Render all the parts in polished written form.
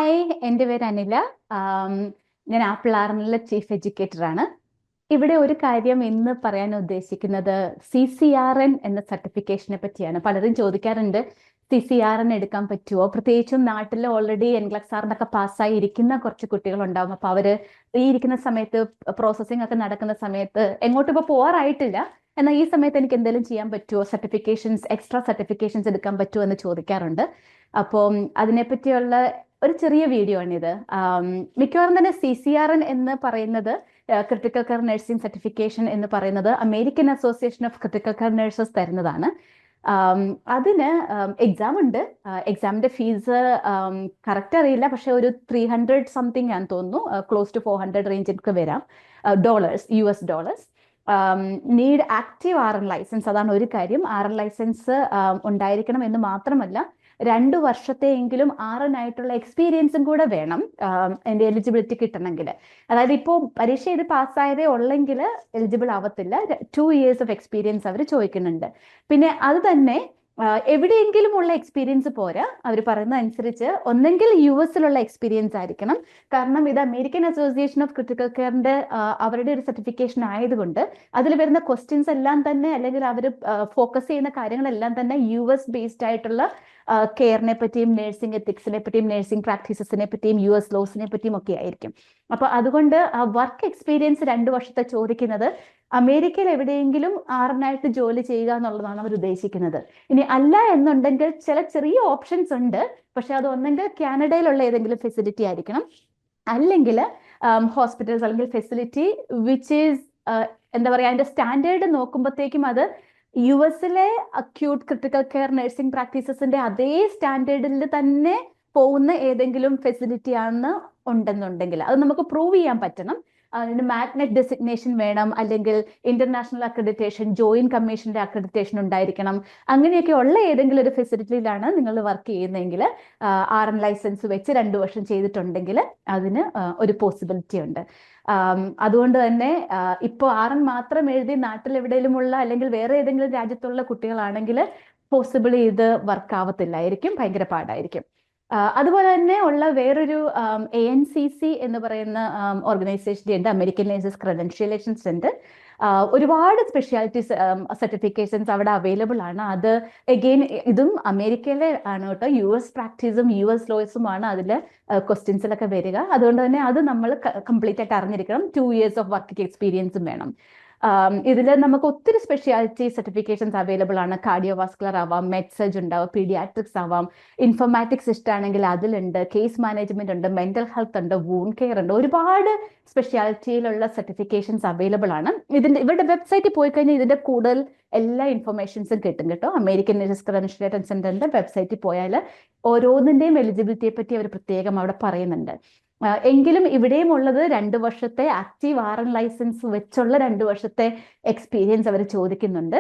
Hi, എൻ്റെ പേര് അനില. ആം, ഞാൻ ആപ്പിൾ ആർമിലെ ചീഫ് എഡ്യൂക്കേറ്റർ ആണ്. ഇവിടെ ഒരു കാര്യം ഇന്ന് പറയാൻ ഉദ്ദേശിക്കുന്നത് CCRN എന്ന സർട്ടിഫിക്കേഷനെ പറ്റിയാണ്. പലരും ചോദിക്കാറുണ്ട്, CCRN എടുക്കാൻ പറ്റുമോ? പ്രത്യേകിച്ചും നാട്ടിൽ ഓൾറെഡി NCLEX-R പാസ്സായി ഇരിക്കുന്ന കുറച്ച് കുട്ടികളുണ്ടാവും. അപ്പോൾ അവര് ഈ ഇരിക്കുന്ന സമയത്ത് പ്രോസസ്സിംഗ് ഒക്കെ നടക്കുന്ന സമയത്ത് എങ്ങോട്ടും ഇപ്പോൾ പോകാറായിട്ടില്ല. എന്നാൽ ഈ സമയത്ത് എനിക്ക് എന്തെങ്കിലും ചെയ്യാൻ പറ്റുമോ, എക്സ്ട്രാ സർട്ടിഫിക്കേഷൻസ് എടുക്കാൻ പറ്റുമോ എന്ന് ചോദിക്കാറുണ്ട്. അപ്പോൾ അതിനെപ്പറ്റിയുള്ള ഒരു ചെറിയ വീഡിയോ ആണിത്. മിക്കവാറും തന്നെ CCRN എന്ന് പറയുന്നത്, ക്രിട്ടിക്കൽ കെയർ നഴ്സിംഗ് സർട്ടിഫിക്കേഷൻ എന്ന് പറയുന്നത്, American association of critical care nurses തരുന്നതാണ്. അതിന് എക്സാം ഉണ്ട്. എക്സാമിന്റെ ഫീസ് കറക്റ്റ് അറിയില്ല, പക്ഷെ ഒരു 300 സംതിങ് ആണെന്ന് തോന്നുന്നു. ക്ലോസ് ടു 400 റേഞ്ചിലൊക്കെ വരാം. US dollars. Need active RN licence, അതാണ് ഒരു കാര്യം. RN ലൈസൻസ് ഉണ്ടായിരിക്കണം എന്ന് മാത്രമല്ല, 2 വർഷത്തെയെങ്കിലും RN ആയിട്ടുള്ള എക്സ്പീരിയൻസും കൂടെ വേണം എൻ്റെ എലിജിബിലിറ്റി കിട്ടണമെങ്കിൽ. അതായത് ഇപ്പോൾ പരീക്ഷ ചെയ്ത് പാസ്സായതേ ഉള്ളെങ്കിൽ എലിജിബിൾ ആവത്തില്ല. 2 years ഓഫ് എക്സ്പീരിയൻസ് അവർ ചോദിക്കുന്നുണ്ട്. പിന്നെ അത് തന്നെ എവിടെയെങ്കിലും ഉള്ള എക്സ്പീരിയൻസ് പോരാ. അവർ പറയുന്ന അനുസരിച്ച് ഒന്നെങ്കിൽ US എക്സ്പീരിയൻസ് ആയിരിക്കണം. കാരണം ഇത് അമേരിക്കൻ അസോസിയേഷൻ ഓഫ് ക്രിട്ടിക്കൽ കെയറിന്റെ അവരുടെ ഒരു സർട്ടിഫിക്കേഷൻ ആയതുകൊണ്ട് അതിൽ വരുന്ന ക്വസ്റ്റ്യൻസ് എല്ലാം തന്നെ, അല്ലെങ്കിൽ അവർ ഫോക്കസ് ചെയ്യുന്ന കാര്യങ്ങളെല്ലാം തന്നെ US ബേസ്ഡ് ആയിട്ടുള്ള കെയറിനെ പറ്റിയും നഴ്സിംഗ് എത്തിക്സിനെ പറ്റിയും നഴ്സിംഗ് പ്രാക്ടീസസിനെ പറ്റിയും US ലോസിനെ പറ്റിയും ഒക്കെ ആയിരിക്കും. അപ്പൊ അതുകൊണ്ട് വർക്ക് എക്സ്പീരിയൻസ് 2 വർഷത്തെ ചോദിക്കുന്നത് അമേരിക്കയിൽ എവിടെയെങ്കിലും RN ആയിട്ട് ജോലി ചെയ്യുക എന്നുള്ളതാണ് അവർ ഉദ്ദേശിക്കുന്നത്. ഇനി അല്ല എന്നുണ്ടെങ്കിൽ ചില ചെറിയ ഓപ്ഷൻസ് ഉണ്ട്. പക്ഷെ അത് ഒന്നെങ്കിൽ കാനഡയിലുള്ള ഏതെങ്കിലും ഫെസിലിറ്റി ആയിരിക്കണം, അല്ലെങ്കിൽ ഹോസ്പിറ്റൽസ് അല്ലെങ്കിൽ ഫെസിലിറ്റി വിച്ച് ഈസ് എന്താ പറയുക, അതിന്റെ സ്റ്റാൻഡേർഡ് നോക്കുമ്പോഴത്തേക്കും അത് US acute critical care nursing പ്രാക്ടീസസിന്റെ അതേ സ്റ്റാൻഡേർഡിൽ തന്നെ പോകുന്ന ഏതെങ്കിലും ഫെസിലിറ്റി ആണ് ഉണ്ടെന്നുണ്ടെങ്കിൽ അത് നമുക്ക് പ്രൂവ് ചെയ്യാൻ പറ്റണം. അതിന് മാഗ്നറ്റ് ഡെസിഗ്നേഷൻ വേണം, അല്ലെങ്കിൽ ഇന്റർനാഷണൽ അക്രഡിറ്റേഷൻ, ജോയിന്റ് കമ്മീഷന്റെ അക്രഡിറ്റേഷൻ ഉണ്ടായിരിക്കണം. അങ്ങനെയൊക്കെ ഉള്ള ഏതെങ്കിലും ഒരു ഫെസിലിറ്റിയിലാണ് നിങ്ങൾ വർക്ക് ചെയ്യുന്നതെങ്കിൽ, RN ലൈസൻസ് വെച്ച് 2 വർഷം ചെയ്തിട്ടുണ്ടെങ്കിൽ അതിന് ഒരു പോസിബിലിറ്റി ഉണ്ട്. അതുകൊണ്ട് തന്നെ ഇപ്പോൾ RN മാത്രം എഴുതി നാട്ടിൽ എവിടെയെങ്കിലുമുള്ള അല്ലെങ്കിൽ വേറെ ഏതെങ്കിലും രാജ്യത്തുള്ള കുട്ടികളാണെങ്കിൽ പോസിബിളി ഇത് വർക്ക് ആവത്തില്ലായിരിക്കും, ഭയങ്കര പാടായിരിക്കും. അതുപോലെ തന്നെ ഉള്ള വേറൊരു ANCC എന്ന് പറയുന്ന ഓർഗനൈസേഷൻ്റെ ഉണ്ട്, അമേരിക്കൻ നേഴ്സസ് ക്രെഡൻഷ്യലേഷൻ സെന്റർ. ഒരുപാട് സ്പെഷ്യാലിറ്റീസ് സർട്ടിഫിക്കേഷൻസ് അവിടെ അവൈലബിൾ ആണ്. അത് എഗെയിൻ ഇതും അമേരിക്കയിലെ ആണ് കേട്ടോ. US പ്രാക്ടീസും US ലോസുമാണ് അതിൽ ക്വസ്റ്റ്യൻസിലൊക്കെ വരിക. അതുകൊണ്ട് തന്നെ അത് നമ്മൾ കംപ്ലീറ്റ് ആയിട്ട് അറിഞ്ഞിരിക്കണം. 2 years ഓഫ് വർക്കിംഗ് എക്സ്പീരിയൻസും വേണം. ഇതിൽ നമുക്ക് ഒത്തിരി സ്പെഷ്യാലിറ്റി സർട്ടിഫിക്കേഷൻസ് അവൈലബിൾ ആണ്. കാർഡിയോവാസ്കുലർ ആവാം, മെഡ്സർജ് ഉണ്ടാവും, പീഡിയാട്രിക്സ് ആവാം, ഇൻഫോർമാറ്റിക്സ് ഇഷ്ടമാണെങ്കിൽ അതിലുണ്ട്, കേസ് മാനേജ്മെന്റ് ഉണ്ട്, മെന്റൽ ഹെൽത്ത് ഉണ്ട്, വൂണ്ട് കെയർ ഉണ്ട്. ഒരുപാട് സ്പെഷ്യാലിറ്റിയിലുള്ള സർട്ടിഫിക്കേഷൻസ് അവൈലബിൾ ആണ്. ഇവരുടെ വെബ്സൈറ്റിൽ പോയി കഴിഞ്ഞാൽ ഇതിന്റെ കൂടുതൽ എല്ലാ ഇൻഫർമേഷൻസും കിട്ടും കേട്ടോ. അമേരിക്കൻ നേഴ്സസ് ക്രെഡൻഷ്യലേഷൻ സെന്ററിന്റെ വെബ്സൈറ്റിൽ പോയാൽ ഓരോന്നിന്റെയും എലിജിബിലിറ്റിയെ പറ്റി അവർ പ്രത്യേകം അവിടെ പറയുന്നുണ്ട്. എങ്കിലും ഇവിടെയും ഉള്ളത് 2 വർഷത്തെ ആക്റ്റീവ് RN ലൈസൻസ് വെച്ചുള്ള 2 വർഷത്തെ എക്സ്പീരിയൻസ് അവർ ചോദിക്കുന്നുണ്ട്.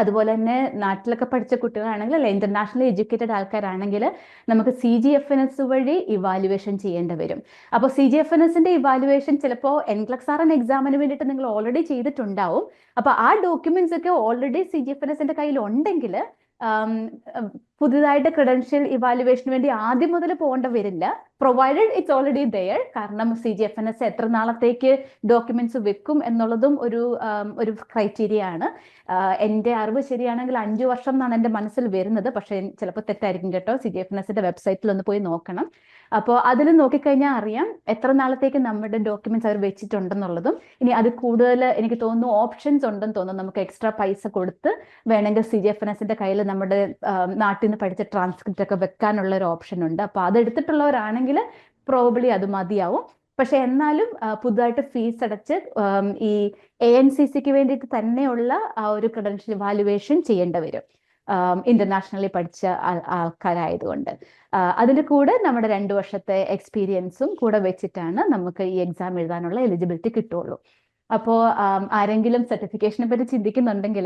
അതുപോലെ തന്നെ നാട്ടിലൊക്കെ പഠിച്ച കുട്ടികളാണെങ്കിൽ, അല്ലെ ഇന്റർനാഷണലി എഡ്യൂക്കേറ്റഡ് ആൾക്കാരാണെങ്കിൽ നമുക്ക് CGFNS വഴി ഇവാലുവേഷൻ ചെയ്യേണ്ടി വരും. അപ്പോൾ CGFNSന്റെ ഇവാലുവേഷൻ ചിലപ്പോൾ NCLEX-R എക്സാമിന് വേണ്ടിയിട്ട് നിങ്ങൾ ഓൾറെഡി ചെയ്തിട്ടുണ്ടാവും. അപ്പോൾ ആ ഡോക്യുമെന്റ്സ് ഒക്കെ ഓൾറെഡി CGFNSന്റെ കയ്യിൽ ഉണ്ടെങ്കിൽ പുതിയതായിട്ട് ക്രെഡൻഷ്യൽ ഇവാലുവേഷന് വേണ്ടി ആദ്യം മുതൽ പോകേണ്ട വരില്ല, പ്രൊവൈഡഡ് ഇറ്റ്സ് ഓൾറെഡി ദെയർ. കാരണം CGFNS എത്ര നാളത്തേക്ക് ഡോക്യുമെന്റ്സ് വെക്കും എന്നുള്ളതും ഒരു ക്രൈറ്റീരിയ ആണ്. എൻ്റെ അറിവ് ശരിയാണെങ്കിൽ 5 വർഷം എന്നാണ് എൻ്റെ മനസ്സിൽ വരുന്നത്, പക്ഷെ ചിലപ്പോൾ തെറ്റായിരിക്കും കേട്ടോ. CGFNSന്റെ വെബ്സൈറ്റിൽ ഒന്ന് പോയി നോക്കണം. അപ്പോൾ അതിൽ നോക്കിക്കഴിഞ്ഞാൽ അറിയാം എത്ര നാളത്തേക്ക് നമ്മുടെ ഡോക്യുമെന്റ്സ് അവർ വെച്ചിട്ടുണ്ടെന്നുള്ളതും. ഇനി അത് കൂടുതൽ എനിക്ക് തോന്നുന്നു ഓപ്ഷൻസ് ഉണ്ടെന്ന് തോന്നുന്നു. നമുക്ക് എക്സ്ട്രാ പൈസ കൊടുത്ത് വേണമെങ്കിൽ CGFNSന്റെ കയ്യിൽ നമ്മുടെ നാട്ടിൽ നിന്ന് പഠിച്ച ട്രാൻസ്ക്രിപ്റ്റ് ഒക്കെ വെക്കാനുള്ള ഒരു ഓപ്ഷൻ ഉണ്ട്. അപ്പോൾ അതെടുത്തിട്ടുള്ളവരാണെങ്കിൽ പ്രോബബ്ലി അത് മതിയാവും. പക്ഷെ എന്നാലും പുതുതായിട്ട് ഫീസ് അടച്ച് ഈ ANCCക്ക് വേണ്ടിയിട്ട് തന്നെയുള്ള ആ ഒരു ക്രെഡൻഷ്യൽ ഇവാലുവേഷൻ ചെയ്യേണ്ടി വരും, ഇന്റർനാഷണലി പഠിച്ച ആൾക്കാരായതുകൊണ്ട്. അതിൻ്റെ കൂടെ നമ്മുടെ 2 വർഷത്തെ എക്സ്പീരിയൻസും കൂടെ വെച്ചിട്ടാണ് നമുക്ക് ഈ എക്സാം എഴുതാനുള്ള എലിജിബിലിറ്റി കിട്ടുള്ളൂ. അപ്പോൾ ആരെങ്കിലും സർട്ടിഫിക്കേഷനെ പറ്റി ചിന്തിക്കുന്നുണ്ടെങ്കിൽ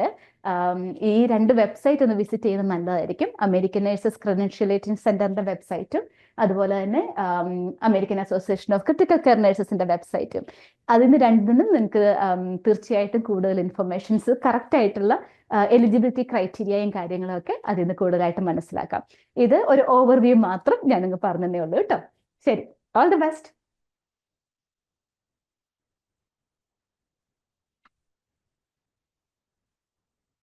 ഈ 2 വെബ്സൈറ്റ് ഒന്ന് വിസിറ്റ് ചെയ്യുന്നത് നല്ലതായിരിക്കും. അമേരിക്കൻ നേഴ്സസ് ക്രെഡൻഷ്യലേഷൻ സെന്ററിന്റെ വെബ്സൈറ്റും അതുപോലെ തന്നെ American association of critical care നഴ്സസിന്റെ വെബ്സൈറ്റും. അതിന് രണ്ടിനും നിങ്ങൾക്ക് തീർച്ചയായിട്ടും കൂടുതൽ ഇൻഫർമേഷൻസ്, കറക്റ്റ് ആയിട്ടുള്ള എലിജിബിലിറ്റി ക്രൈറ്റീരിയയും കാര്യങ്ങളും ഒക്കെ അതിൽ നിന്ന് കൂടുതലായിട്ട് മനസ്സിലാക്കാം. ഇത് ഒരു ഓവർവ്യൂ മാത്രം ഞാൻ നിങ്ങൾക്ക് പറഞ്ഞതേ ഉള്ളൂ കേട്ടോ. ശരി, ഓൾ ദി ബെസ്റ്റ്.